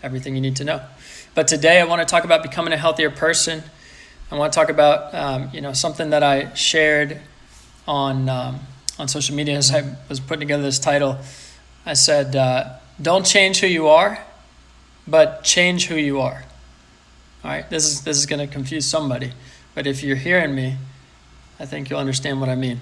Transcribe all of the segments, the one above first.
everything you need to know. But today I want to talk about becoming a healthier person. I want to talk about something that I shared on social media as I was putting together this title. I said, don't change who you are, but change who you are. All right, this is going to confuse somebody, but if you're hearing me, I think you'll understand what I mean.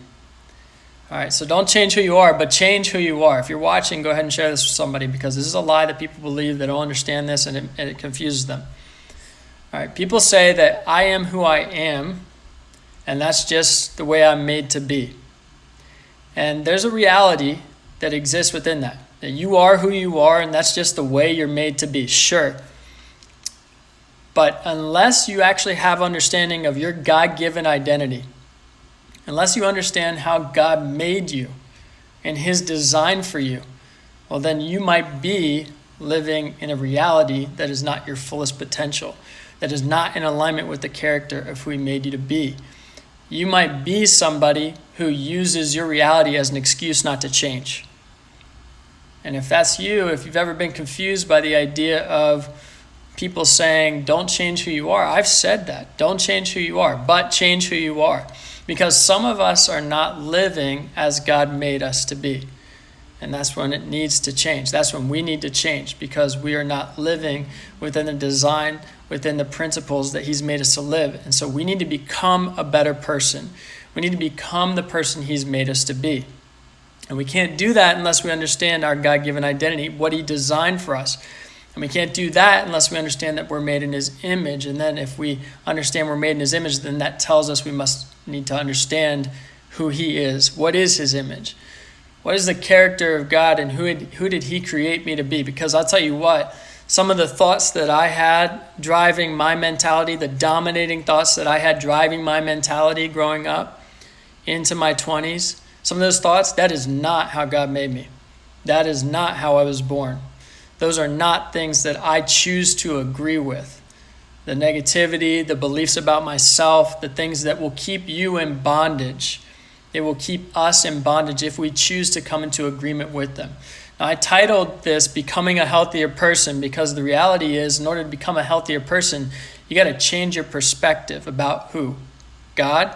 All right, so don't change who you are, but change who you are. If you're watching, go ahead and share this with somebody, because this is a lie that people believe. They don't understand this, and it confuses them. All right, people say that I am who I am, and that's just the way I'm made to be. And there's a reality that exists within that you are who you are, and that's just the way you're made to be, sure. But unless you actually have understanding of your God-given identity, unless you understand how God made you and his design for you, well, then you might be living in a reality that is not your fullest potential, that is not in alignment with the character of who he made you to be. You might be somebody who uses your reality as an excuse not to change. And if that's you, if you've ever been confused by the idea of people saying, don't change who you are, I've said that. Don't change who you are, but change who you are. Because some of us are not living as God made us to be. And that's when it needs to change. That's when we need to change, because we are not living within the design, within the principles that he's made us to live. And so we need to become a better person. We need to become the person he's made us to be. And we can't do that unless we understand our God-given identity, what he designed for us. And we can't do that unless we understand that we're made in his image. And then if we understand we're made in his image, then that tells us we must need to understand who he is. What is his image? What is the character of God, and who did he create me to be? Because I'll tell you what, some of the thoughts that I had driving my mentality, the dominating thoughts that I had driving my mentality growing up into my 20s, some of those thoughts, that is not how God made me. That is not how I was born. Those are not things that I choose to agree with. The negativity, the beliefs about myself, the things that will keep you in bondage. It will keep us in bondage if we choose to come into agreement with them. Now, I titled this Becoming a Healthier Person, because the reality is, in order to become a healthier person, you got to change your perspective about who? God,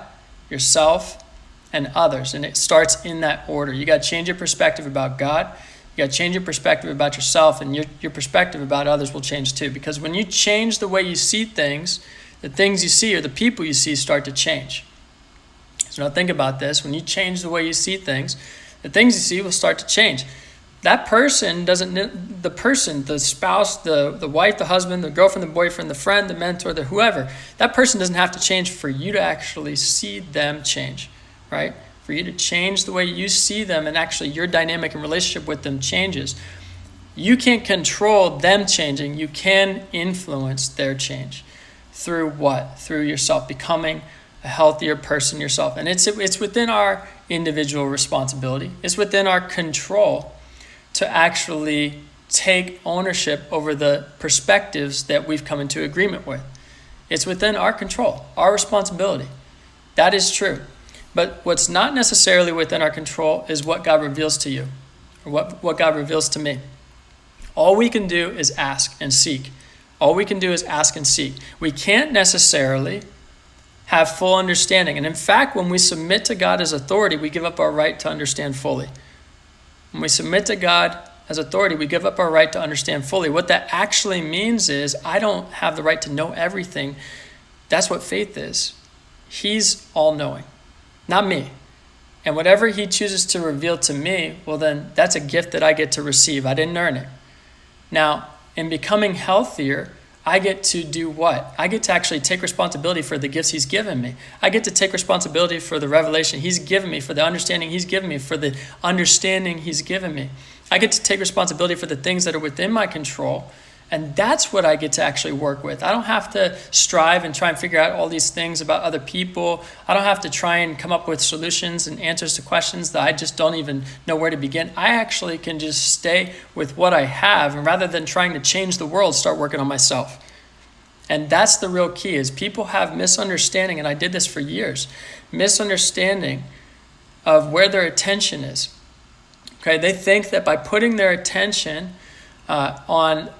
yourself, and others. And it starts in that order. You got to change your perspective about God. You got to change your perspective about yourself, and your perspective about others will change too. Because when you change the way you see things, the things you see or the people you see start to change. So now think about this. When you change the way you see things, the things you see will start to change. That person doesn't, the spouse, the wife, the husband, the girlfriend, the boyfriend, the friend, the mentor, the whoever, that person doesn't have to change for you to actually see them change, right? For you to change the way you see them, and actually your dynamic and relationship with them changes. You can't control them changing. You can influence their change. Through what? Through yourself, becoming a healthier person yourself. And it's within our individual responsibility. It's within our control to actually take ownership over the perspectives that we've come into agreement with. It's within our control, our responsibility. That is true. But what's not necessarily within our control is what God reveals to you, or what God reveals to me. All we can do is ask and seek. All we can do is ask and seek. We can't necessarily have full understanding. And in fact, when we submit to God as authority, we give up our right to understand fully. When we submit to God as authority, we give up our right to understand fully. What that actually means is I don't have the right to know everything. That's what faith is. He's all-knowing. Not me. And whatever he chooses to reveal to me, well then, that's a gift that I get to receive. I didn't earn it. Now, in becoming healthier, I get to do what? I get to actually take responsibility for the gifts he's given me. I get to take responsibility for the revelation he's given me, for the understanding he's given me, for the understanding he's given me. I get to take responsibility for the things that are within my control. And that's what I get to actually work with. I don't have to strive and try and figure out all these things about other people. I don't have to try and come up with solutions and answers to questions that I just don't even know where to begin. I actually can just stay with what I have, and rather than trying to change the world, start working on myself. And that's the real key, is people have misunderstanding, and I did this for years, misunderstanding of where their attention is. Okay, they think that by putting their attention on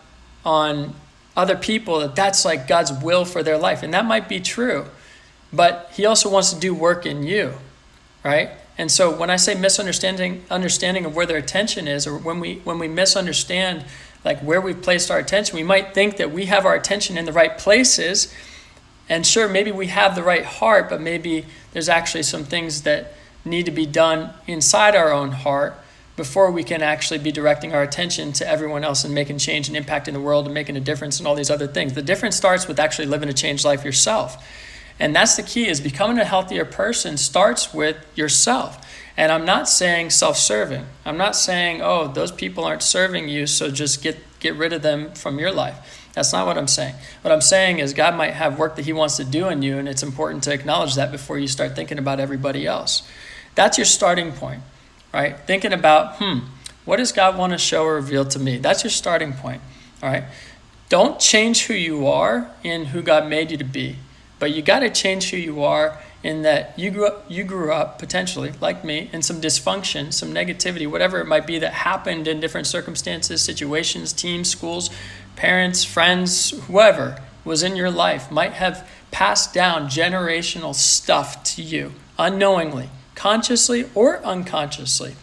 on other people that that's like God's will for their life. And that might be true, but he also wants to do work in you, right? And so when I say understanding of where their attention is, or when we misunderstand like where we've placed our attention, we might think that we have our attention in the right places. And sure, maybe we have the right heart, but maybe there's actually some things that need to be done inside our own heart before we can actually be directing our attention to everyone else and making change and impacting the world and making a difference and all these other things. The difference starts with actually living a changed life yourself. And that's the key, is becoming a healthier person starts with yourself. And I'm not saying self-serving. I'm not saying, oh, those people aren't serving you, so just get rid of them from your life. That's not what I'm saying. What I'm saying is God might have work that he wants to do in you, and it's important to acknowledge that before you start thinking about everybody else. That's your starting point, right? Thinking about, what does God want to show or reveal to me? That's your starting point, all right? Don't change who you are in who God made you to be, but you got to change who you are in that you grew up potentially, like me, in some dysfunction, some negativity, whatever it might be that happened in different circumstances, situations, teams, schools, parents, friends, whoever was in your life might have passed down generational stuff to you unknowingly, consciously or unconsciously.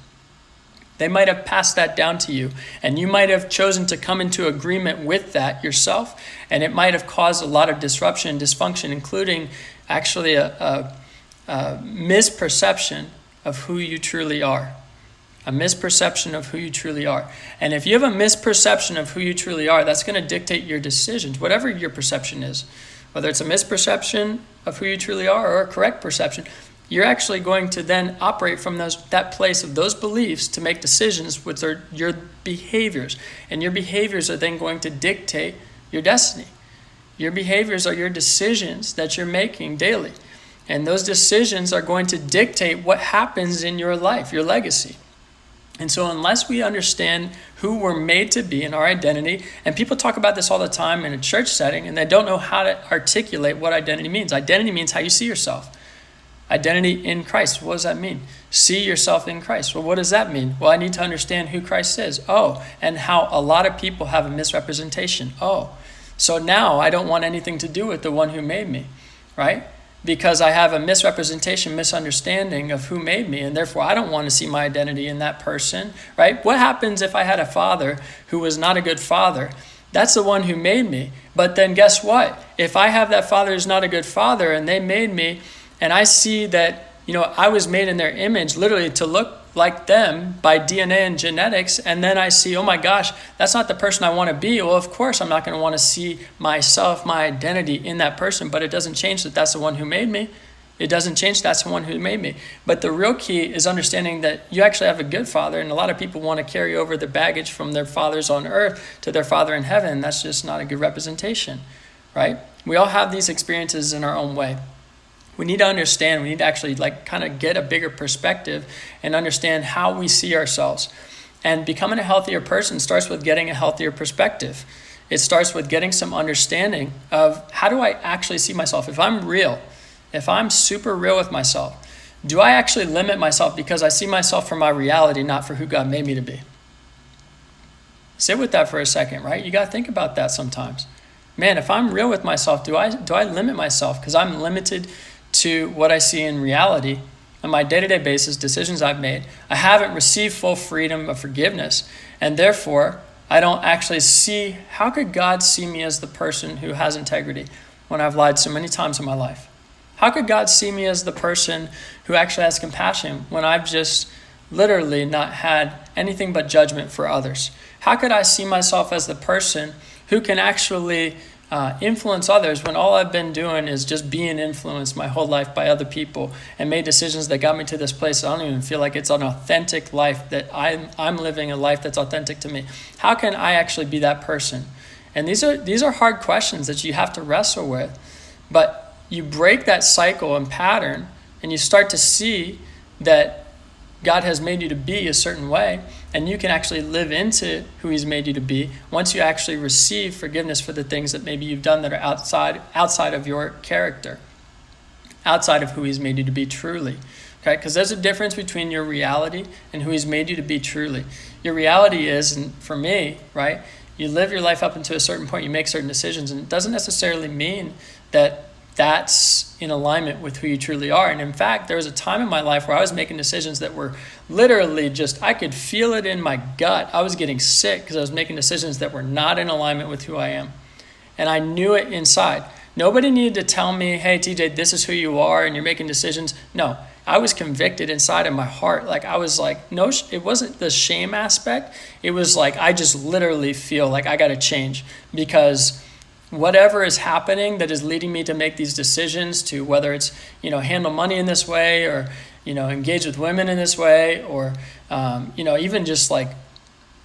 They might have passed that down to you, and you might have chosen to come into agreement with that yourself, and it might have caused a lot of disruption and dysfunction, including actually a misperception of who you truly are. A misperception of who you truly are. And if you have a misperception of who you truly are, that's going to dictate your decisions, whatever your perception is. Whether it's a misperception of who you truly are or a correct perception, you're actually going to then operate from that place of those beliefs to make decisions, which are your behaviors. And your behaviors are then going to dictate your destiny. Your behaviors are your decisions that you're making daily. And those decisions are going to dictate what happens in your life, your legacy. And so unless we understand who we're made to be and our identity, and people talk about this all the time in a church setting, and they don't know how to articulate what identity means. Identity means how you see yourself. Identity in Christ. What does that mean? See yourself in Christ. Well, what does that mean? Well, I need to understand who Christ is. Oh, and how a lot of people have a misrepresentation. Oh, so now I don't want anything to do with the one who made me, right? Because I have a misunderstanding of who made me, and therefore I don't want to see my identity in that person, right? What happens if I had a father who was not a good father? That's the one who made me. But then guess what? If I have that father who's not a good father and they made me, and I see that, I was made in their image, literally to look like them by DNA and genetics, and then I see, oh my gosh, that's not the person I want to be. Well, of course, I'm not going to want to see myself, my identity in that person, but it doesn't change that that's the one who made me. It doesn't change that's the one who made me. But the real key is understanding that you actually have a good father, and a lot of people want to carry over the baggage from their fathers on earth to their father in heaven, and that's just not a good representation, right? We all have these experiences in our own way. We need to understand, we need to actually kind of get a bigger perspective and understand how we see ourselves. And becoming a healthier person starts with getting a healthier perspective. It starts with getting some understanding of how do I actually see myself? If I'm real, if I'm super real with myself, do I actually limit myself because I see myself for my reality, not for who God made me to be? Sit with that for a second, right? You got to think about that sometimes. Man, if I'm real with myself, do I limit myself because I'm limited to what I see in reality on my day-to-day basis, decisions I've made? I haven't received full freedom of forgiveness, and therefore I don't actually see, how could God see me as the person who has integrity when I've lied so many times in my life? How could God see me as the person who actually has compassion when I've just literally not had anything but judgment for others? How could I see myself as the person who can actually influence others when all I've been doing is just being influenced my whole life by other people and made decisions that got me to this place? I don't even feel like it's an authentic life, that I'm living a life that's authentic to me. How can I actually be that person? And these are hard questions that you have to wrestle with, but you break that cycle and pattern and you start to see that God has made you to be a certain way, and you can actually live into who he's made you to be once you actually receive forgiveness for the things that maybe you've done that are outside of your character, outside of who he's made you to be truly. Okay? Because there's a difference between your reality and who he's made you to be truly. Your reality is, and for me, right, You live your life up until a certain point, you make certain decisions, and it doesn't necessarily mean that that's in alignment with who you truly are. And in fact, there was a time in my life where I was making decisions that were literally just, I could feel it in my gut. I was getting sick because I was making decisions that were not in alignment with who I am. And I knew it inside. Nobody needed to tell me, hey, TJ, this is who you are and you're making decisions. No, I was convicted inside of my heart. Like, I was like, no, it wasn't the shame aspect. It was like, I just literally feel like I got to change, because whatever is happening that is leading me to make these decisions, to whether it's, handle money in this way, or, engage with women in this way, or, even just like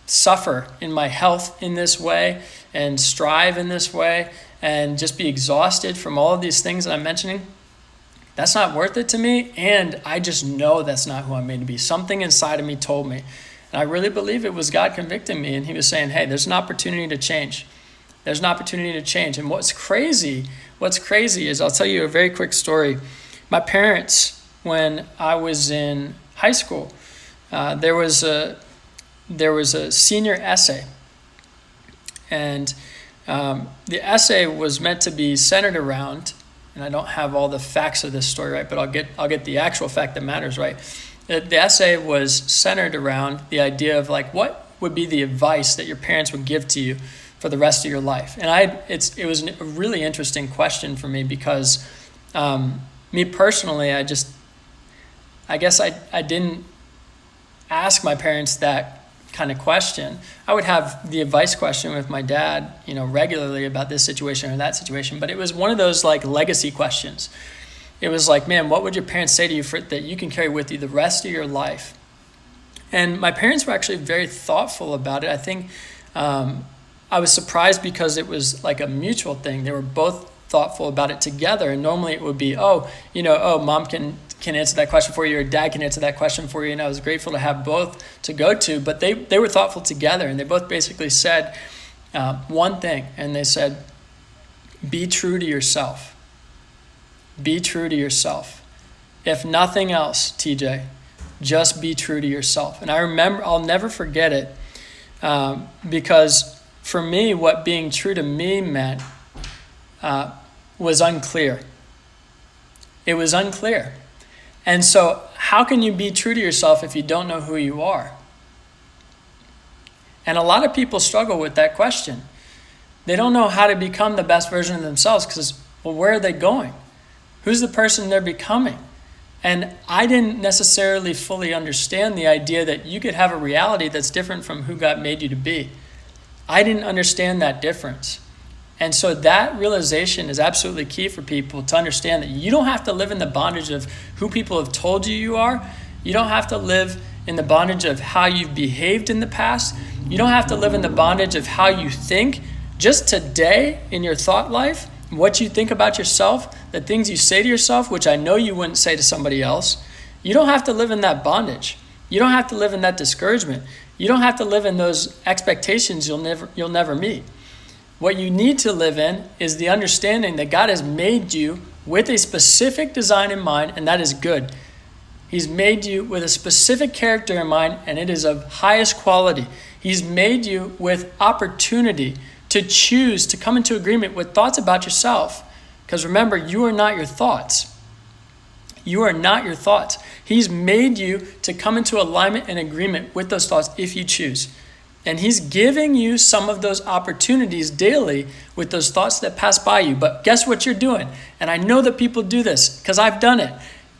suffer in my health in this way and strive in this way and just be exhausted from all of these things that I'm mentioning, that's not worth it to me. And I just know that's not who I'm made to be. Something inside of me told me. And I really believe it was God convicting me. And he was saying, hey, there's an opportunity to change. There's an opportunity to change. And what's crazy is, I'll tell you a very quick story. My parents, when I was in high school, there was a senior essay. And the essay was meant to be centered around, and I don't have all the facts of this story right, but I'll get the actual fact that matters right. The essay was centered around the idea of like, what would be the advice that your parents would give to you for the rest of your life? And it was a really interesting question for me, because me personally, I guess I didn't ask my parents that kind of question. I would have the advice question with my dad, regularly about this situation or that situation, but it was one of those like legacy questions. It was like, man, what would your parents say to you that you can carry with you the rest of your life? And my parents were actually very thoughtful about it. I think I was surprised because it was like a mutual thing. They were both thoughtful about it together. And normally it would be, mom can answer that question for you, or dad can answer that question for you. And I was grateful to have both to go to, but they were thoughtful together. And they both basically said one thing, and they said, be true to yourself. Be true to yourself. If nothing else, TJ, just be true to yourself. And I remember, I'll never forget it, because for me, what being true to me meant was unclear. It was unclear. And so how can you be true to yourself if you don't know who you are? And a lot of people struggle with that question. They don't know how to become the best version of themselves because, where are they going? Who's the person they're becoming? And I didn't necessarily fully understand the idea that you could have a reality that's different from who God made you to be. I didn't understand that difference. And so that realization is absolutely key for people to understand that you don't have to live in the bondage of who people have told you are. You don't have to live in the bondage of how you've behaved in the past. You don't have to live in the bondage of how you think. Just today in your thought life, what you think about yourself, the things you say to yourself, which I know you wouldn't say to somebody else, you don't have to live in that bondage. You don't have to live in that discouragement. You don't have to live in those expectations you'll never meet. What you need to live in is the understanding that God has made you with a specific design in mind, and that is good. He's made you with a specific character in mind, and it is of highest quality. He's made you with opportunity to choose to come into agreement with thoughts about yourself. Because remember, you are not your thoughts. You are not your thoughts. He's made you to come into alignment and agreement with those thoughts if you choose. And he's giving you some of those opportunities daily with those thoughts that pass by you. But guess what you're doing? And I know that people do this because I've done it.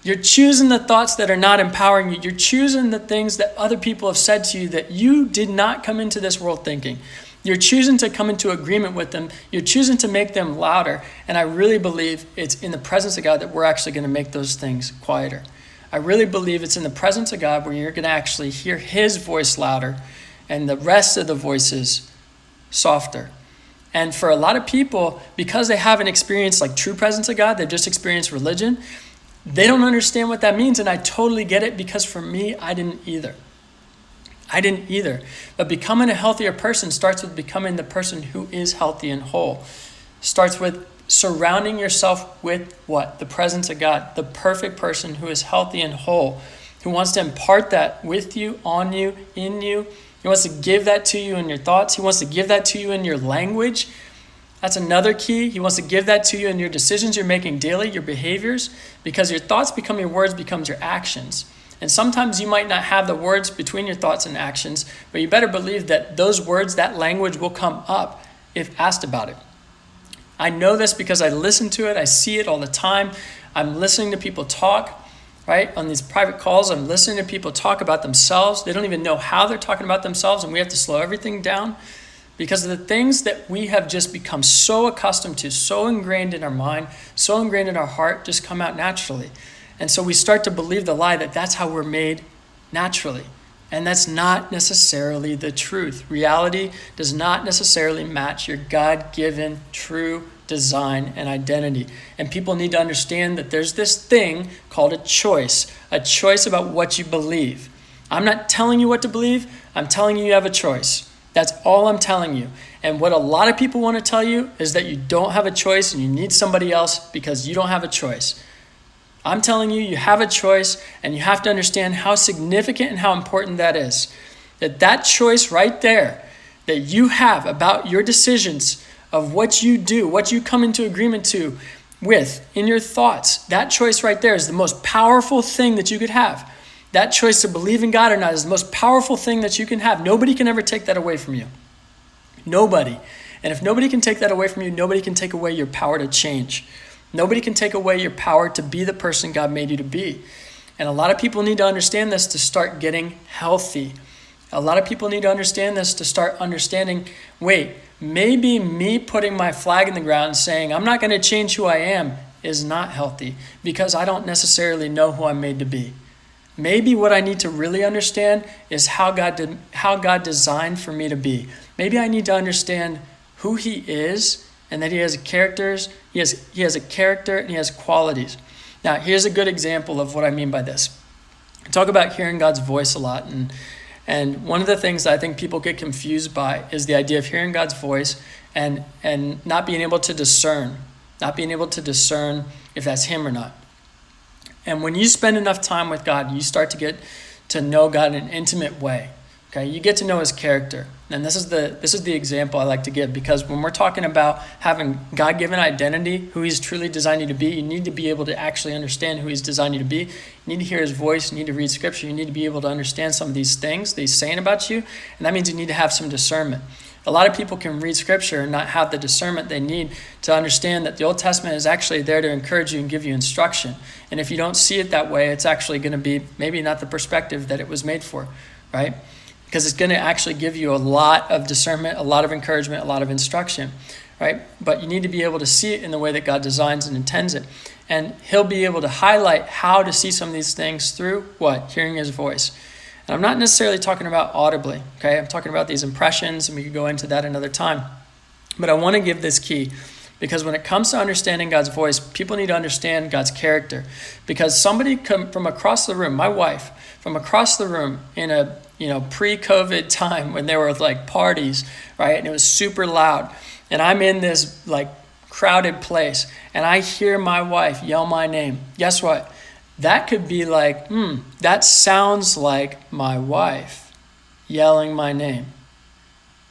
You're choosing the thoughts that are not empowering you. You're choosing the things that other people have said to you that you did not come into this world thinking. You're choosing to come into agreement with them. You're choosing to make them louder. And I really believe it's in the presence of God that we're actually going to make those things quieter. I really believe it's in the presence of God where you're going to actually hear his voice louder and the rest of the voices softer. And for a lot of people, because they haven't experienced like true presence of God, they've just experienced religion, they don't understand what that means. And I totally get it, because for me, I didn't either. But becoming a healthier person starts with becoming the person who is healthy and whole. Starts with surrounding yourself with what? The presence of God, the perfect person who is healthy and whole, who wants to impart that with you, on you, in you, He wants to give that to you in your thoughts. He wants to give that to you in your language. That's another key. He wants to give that to you in your decisions you're making daily, your behaviors, because your thoughts become your words, becomes your actions. And sometimes you might not have the words between your thoughts and actions, but you better believe that those words, that language will come up if asked about it. I know this because I listen to it. I see it all the time. I'm listening to people talk, right? On these private calls, I'm listening to people talk about themselves. They don't even know how they're talking about themselves, and we have to slow everything down because of the things that we have just become so accustomed to, so ingrained in our mind, so ingrained in our heart, just come out naturally. And so we start to believe the lie that that's how we're made naturally. And that's not necessarily the truth. Reality does not necessarily match your God-given true design and identity. And people need to understand that there's this thing called a choice about what you believe. I'm not telling you what to believe. I'm telling you have a choice. That's all I'm telling you. And what a lot of people want to tell you is that you don't have a choice and you need somebody else because you don't have a choice. I'm telling you, you have a choice, and you have to understand how significant and how important that is. That choice right there that you have about your decisions of what you do, what you come into agreement to with in your thoughts, that choice right there is the most powerful thing that you could have. That choice to believe in God or not is the most powerful thing that you can have. Nobody can ever take that away from you. Nobody. And if nobody can take that away from you, nobody can take away your power to change. Nobody can take away your power to be the person God made you to be. And a lot of people need to understand this to start getting healthy. A lot of people need to understand this to start understanding, wait, maybe me putting my flag in the ground and saying, I'm not going to change who I am is not healthy because I don't necessarily know who I'm made to be. Maybe what I need to really understand is how God designed for me to be. Maybe I need to understand who He is and that He has characters. He has a character and He has qualities. Now, here's a good example of what I mean by this. I talk about hearing God's voice a lot, and one of the things that I think people get confused by is the idea of hearing God's voice and not being able to discern if that's Him or not. And when you spend enough time with God, you start to get to know God in an intimate way. Okay, you get to know His character. And this is the example I like to give, because when we're talking about having God-given identity, who He's truly designed you to be, you need to be able to actually understand who He's designed you to be. You need to hear His voice. You need to read Scripture. You need to be able to understand some of these things that He's saying about you. And that means you need to have some discernment. A lot of people can read Scripture and not have the discernment they need to understand that the Old Testament is actually there to encourage you and give you instruction. And if you don't see it that way, it's actually going to be maybe not the perspective that it was made for, right? Because it's going to actually give you a lot of discernment, a lot of encouragement, a lot of instruction, right? But you need to be able to see it in the way that God designs and intends it. And He'll be able to highlight how to see some of these things through what? Hearing His voice. And I'm not necessarily talking about audibly, okay? I'm talking about these impressions, and we could go into that another time. But I want to give this key, because when it comes to understanding God's voice, people need to understand God's character. Because somebody from across the room, my wife, from across the room in a pre-COVID time when there were like parties, right? And it was super loud. And I'm in this like crowded place and I hear my wife yell my name. Guess what? That could be like, that sounds like my wife yelling my name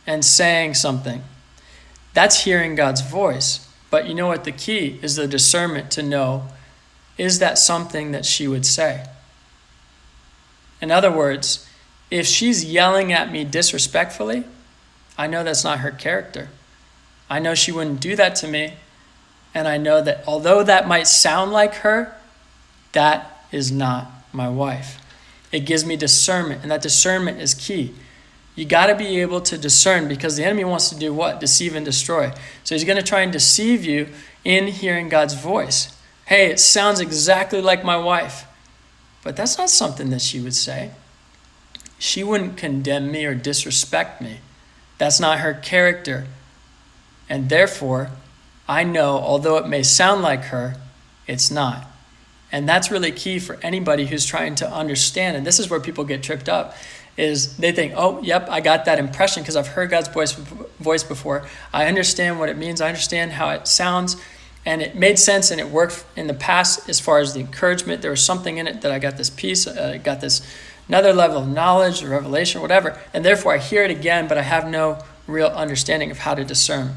and saying something. That's hearing God's voice. But you know what? The key is the discernment to know, is that something that she would say? In other words, if she's yelling at me disrespectfully, I know that's not her character. I know she wouldn't do that to me. And I know that although that might sound like her, that is not my wife. It gives me discernment, and that discernment is key. You got to be able to discern, because the enemy wants to do what? Deceive and destroy. So he's going to try and deceive you in hearing God's voice. Hey, it sounds exactly like my wife. But that's not something that she would say. She wouldn't condemn me or disrespect me. That's not her character. And therefore, I know, although it may sound like her, it's not. And that's really key for anybody who's trying to understand. And this is where people get tripped up, is they think, oh, yep, I got that impression because I've heard God's voice before. I understand what it means. I understand how it sounds. And it made sense and it worked in the past as far as the encouragement. There was something in it that I got this peace, got this another level of knowledge or revelation or whatever, and therefore I hear it again, but I have no real understanding of how to discern.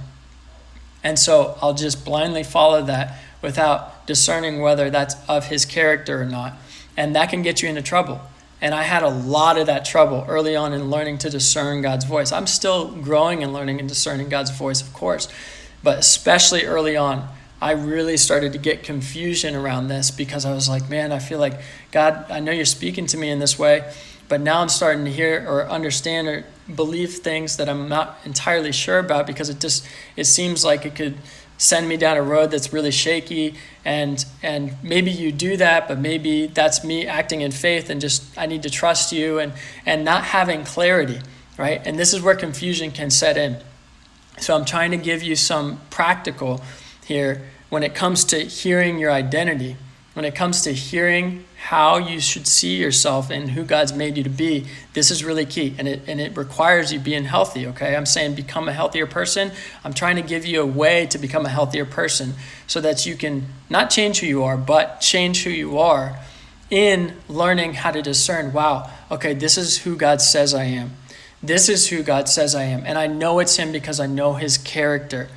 And so I'll just blindly follow that without discerning whether that's of his character or not. And that can get you into trouble. And I had a lot of that trouble early on in learning to discern God's voice. I'm still growing and learning and discerning God's voice, of course. But especially early on, I really started to get confusion around this because I was like, man, I feel like, God, I know you're speaking to me in this way, but now I'm starting to hear or understand or believe things that I'm not entirely sure about because it seems like it could send me down a road that's really shaky, and maybe you do that, but maybe that's me acting in faith and just I need to trust you and not having clarity, right? And this is where confusion can set in. So I'm trying to give you some practical here when it comes to hearing your identity, when it comes to hearing how you should see yourself and who God's made you to be. This is really key, and it requires you being healthy, okay? I'm saying become a healthier person. I'm trying to give you a way to become a healthier person so that you can not change who you are, but change who you are in learning how to discern, wow, okay, this is who God says I am. This is who God says I am. And I know it's him because I know his character.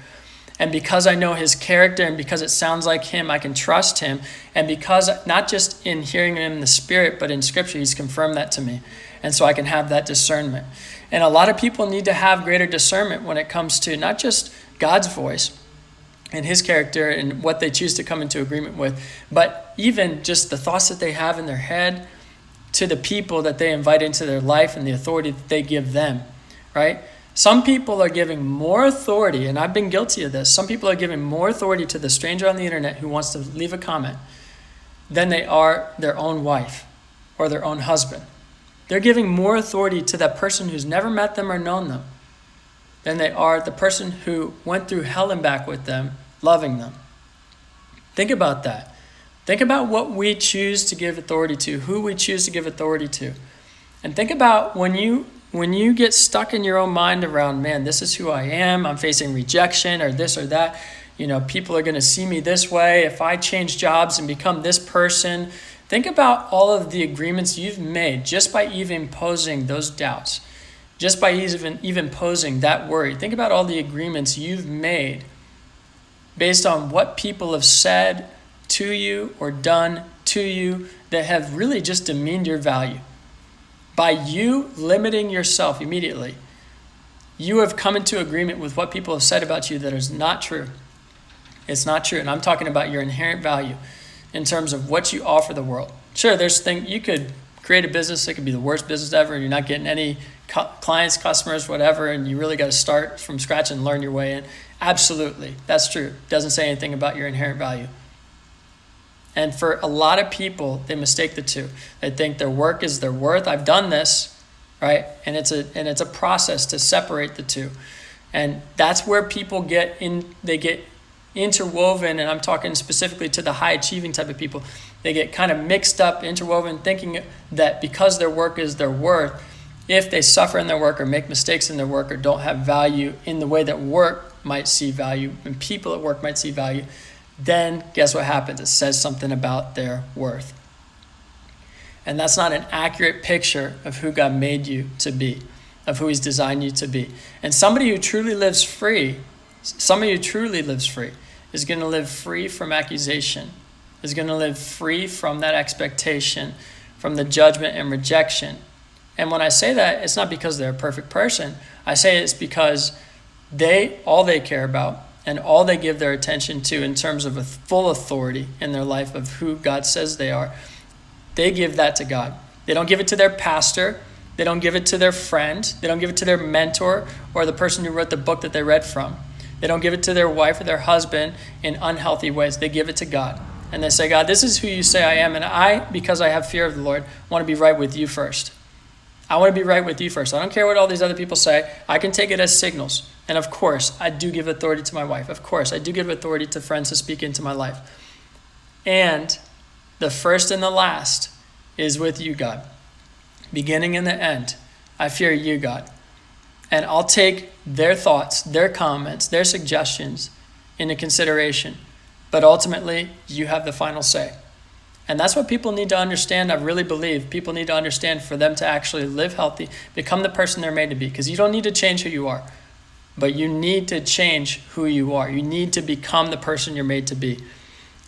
And because I know his character and because it sounds like him, I can trust him. And because not just in hearing him in the spirit, but in scripture, he's confirmed that to me. And so I can have that discernment. And a lot of people need to have greater discernment when it comes to not just God's voice and his character and what they choose to come into agreement with, but even just the thoughts that they have in their head to the people that they invite into their life and the authority that they give them, right? Some people are giving more authority, and I've been guilty of this. Some people are giving more authority to the stranger on the internet who wants to leave a comment than they are their own wife or their own husband. They're giving more authority to that person who's never met them or known them than they are the person who went through hell and back with them, loving them. Think about that. Think about what we choose to give authority to, who we choose to give authority to. And think about when you get stuck in your own mind around, man, this is who I am, I'm facing rejection or this or that, people are going to see me this way, if I change jobs and become this person. Think about all of the agreements you've made just by even posing those doubts, just by even posing that worry. Think about all the agreements you've made based on what people have said to you or done to you that have really just demeaned your value. By you limiting yourself immediately, you have come into agreement with what people have said about you that is not true. It's not true. And I'm talking about your inherent value in terms of what you offer the world. Sure, there's things you could create a business that could be the worst business ever and you're not getting any clients, customers, whatever, and you really got to start from scratch and learn your way in. Absolutely. That's true. Doesn't say anything about your inherent value. And for a lot of people, they mistake the two. They think their work is their worth. I've done this, right? And it's a process to separate the two. And that's where people get interwoven, and I'm talking specifically to the high achieving type of people. They get kind of mixed up, interwoven, thinking that because their work is their worth, if they suffer in their work or make mistakes in their work or don't have value in the way that work might see value and people at work might see value, then guess what happens? It says something about their worth. And that's not an accurate picture of who God made you to be, of who he's designed you to be. And somebody who truly lives free is going to live free from accusation, is going to live free from that expectation, from the judgment and rejection. And when I say that, it's not because they're a perfect person. I say it's because all they care about and all they give their attention to in terms of a full authority in their life of who God says they are, they give that to God. They don't give it to their pastor. They don't give it to their friend. They don't give it to their mentor or the person who wrote the book that they read from. They don't give it to their wife or their husband in unhealthy ways. They give it to God. And they say, God, this is who you say I am. And I, because I have fear of the Lord, want to be right with you first. I want to be right with you first. I don't care what all these other people say. I can take it as signals. And of course, I do give authority to my wife. Of course, I do give authority to friends to speak into my life. And the first and the last is with you, God. Beginning and the end, I fear you, God. And I'll take their thoughts, their comments, their suggestions into consideration. But ultimately, you have the final say. And that's what people need to understand. I really believe people need to understand for them to actually live healthy, become the person they're made to be. Because you don't need to change who you are, but you need to change who you are. You need to become the person you're made to be.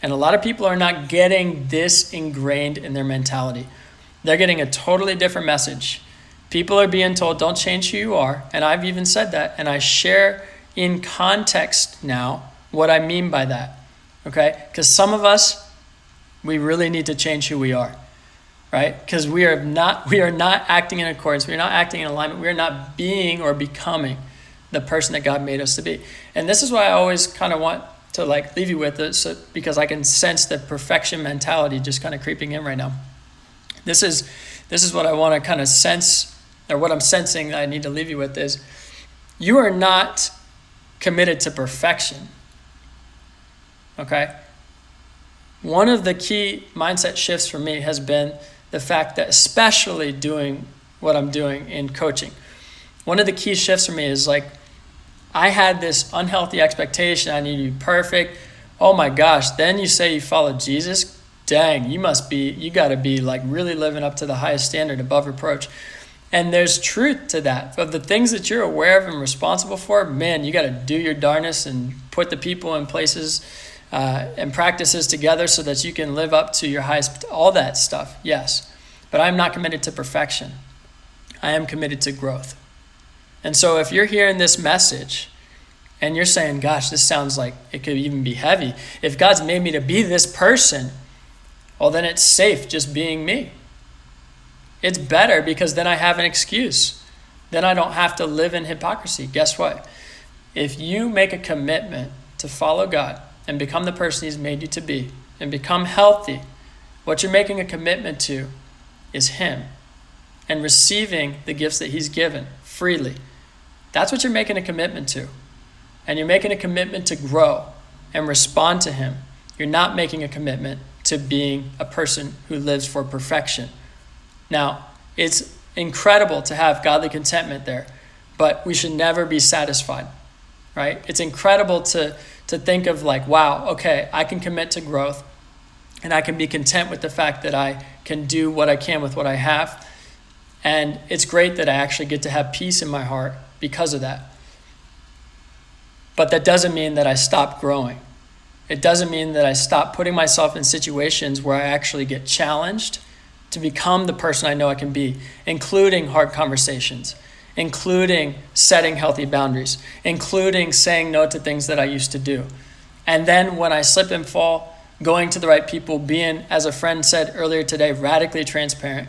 And a lot of people are not getting this ingrained in their mentality. They're getting a totally different message. People are being told, don't change who you are. And I've even said that. And I share in context now what I mean by that. Okay? Because some of us, we really need to change who we are. Right? Because we are not acting in accordance. We are not acting in alignment. We are not being or becoming the person that God made us to be. And this is why I always kind of want to leave you with this, because I can sense the perfection mentality just kind of creeping in right now. This is what I want to kind of sense, or what I'm sensing that I need to leave you with is, you are not committed to perfection. Okay? One of the key mindset shifts for me has been the fact that, especially doing what I'm doing in coaching, one of the key shifts for me is I had this unhealthy expectation. I need to be perfect. Oh my gosh. Then you say you follow Jesus. Dang, you got to be really living up to the highest standard, above reproach. And there's truth to that. Of the things that you're aware of and responsible for, man, you got to do your darnest and put the people in places and practices together so that you can live up to your highest, all that stuff. Yes. But I'm not committed to perfection. I am committed to growth. And so if you're hearing this message and you're saying, gosh, this sounds like it could even be heavy. If God's made me to be this person, well, then it's safe just being me. It's better because then I have an excuse. Then I don't have to live in hypocrisy. Guess what? If you make a commitment to follow God and become the person He's made you to be and become healthy, what you're making a commitment to is Him and receiving the gifts that He's given freely. That's what you're making a commitment to. And you're making a commitment to grow and respond to Him. You're not making a commitment to being a person who lives for perfection. Now, it's incredible to have godly contentment there, but we should never be satisfied, right? It's incredible to think of wow, okay, I can commit to growth and I can be content with the fact that I can do what I can with what I have. And it's great that I actually get to have peace in my heart because of that. But that doesn't mean that I stop growing. It doesn't mean that I stop putting myself in situations where I actually get challenged to become the person I know I can be, including hard conversations, including setting healthy boundaries, including saying no to things that I used to do. And then when I slip and fall, going to the right people, being, as a friend said earlier today, radically transparent,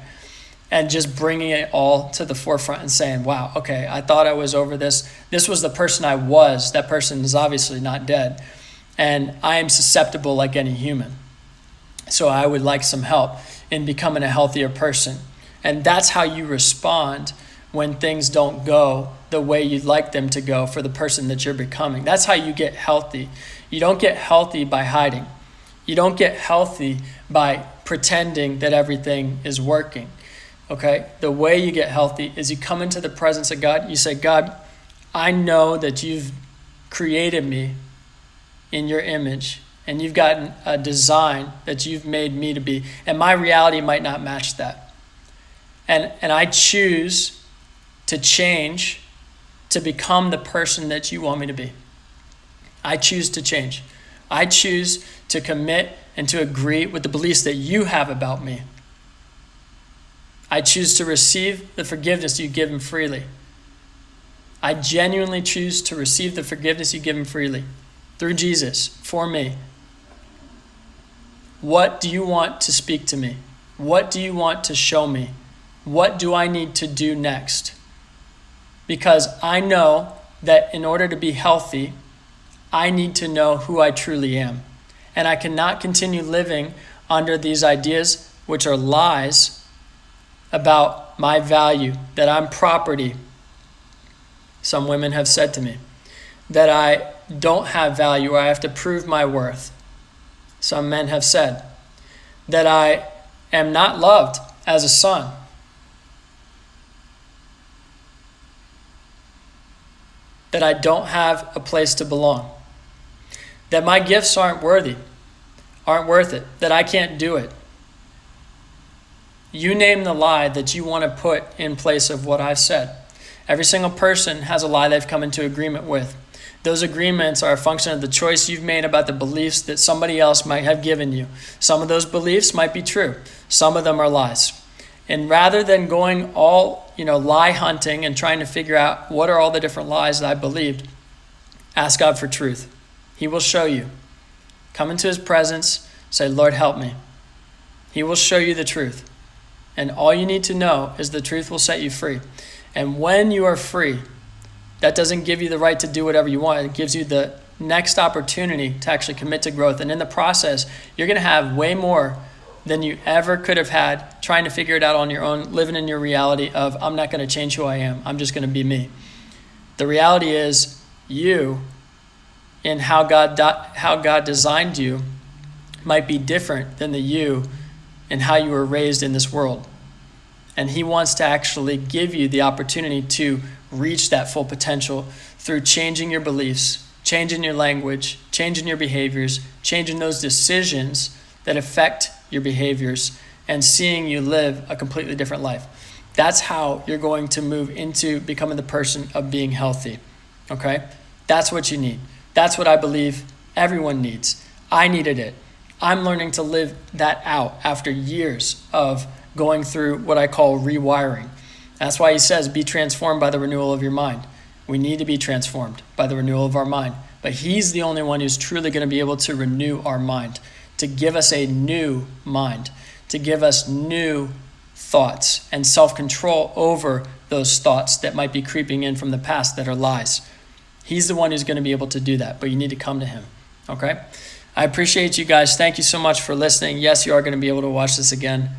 and just bringing it all to the forefront and saying, wow, okay, I thought I was over this. This was the person I was. That person is obviously not dead. And I am susceptible like any human. So I would like some help in becoming a healthier person. And that's how you respond when things don't go the way you'd like them to go for the person that you're becoming. That's how you get healthy. You don't get healthy by hiding. You don't get healthy by pretending that everything is working. Okay? The way you get healthy is you come into the presence of God. You say, God, I know that you've created me in your image, and you've got a design that you've made me to be, and my reality might not match that. And I choose to change to become the person that you want me to be. I choose to change. I choose to commit and to agree with the beliefs that you have about me. I choose to receive the forgiveness you've given freely. I genuinely choose to receive the forgiveness you've given freely through Jesus for me. What do you want to speak to me? What do you want to show me? What do I need to do next? Because I know that in order to be healthy, I need to know who I truly am. And I cannot continue living under these ideas, which are lies, about my value, that I'm property. Some women have said to me that I don't have value, or I have to prove my worth. Some men have said that I am not loved as a son. That I don't have a place to belong. That my gifts aren't worth it. That I can't do it. You name the lie that you want to put in place of what I've said. Every single person has a lie they've come into agreement with. Those agreements are a function of the choice you've made about the beliefs that somebody else might have given you. Some of those beliefs might be true. Some of them are lies. And rather than going all, lie hunting and trying to figure out what are all the different lies that I believed, ask God for truth. He will show you. Come into his presence, say, Lord, help me. He will show you the truth. And all you need to know is the truth will set you free. And when you are free, that doesn't give you the right to do whatever you want. It gives you the next opportunity to actually commit to growth. And in the process, you're going to have way more than you ever could have had trying to figure it out on your own, living in your reality of, I'm not going to change who I am. I'm just going to be me. The reality is you and how God designed you might be different than the you and how you were raised in this world. And he wants to actually give you the opportunity to reach that full potential through changing your beliefs, changing your language, changing your behaviors, changing those decisions that affect your behaviors, and seeing you live a completely different life. That's how you're going to move into becoming the person of being healthy. Okay? That's what you need. That's what I believe everyone needs. I needed it. I'm learning to live that out after years of going through what I call rewiring. That's why he says, be transformed by the renewal of your mind. We need to be transformed by the renewal of our mind. But he's the only one who's truly going to be able to renew our mind, to give us a new mind, to give us new thoughts and self-control over those thoughts that might be creeping in from the past that are lies. He's the one who's going to be able to do that, but you need to come to him, okay? I appreciate you guys. Thank you so much for listening. Yes, you are going to be able to watch this again.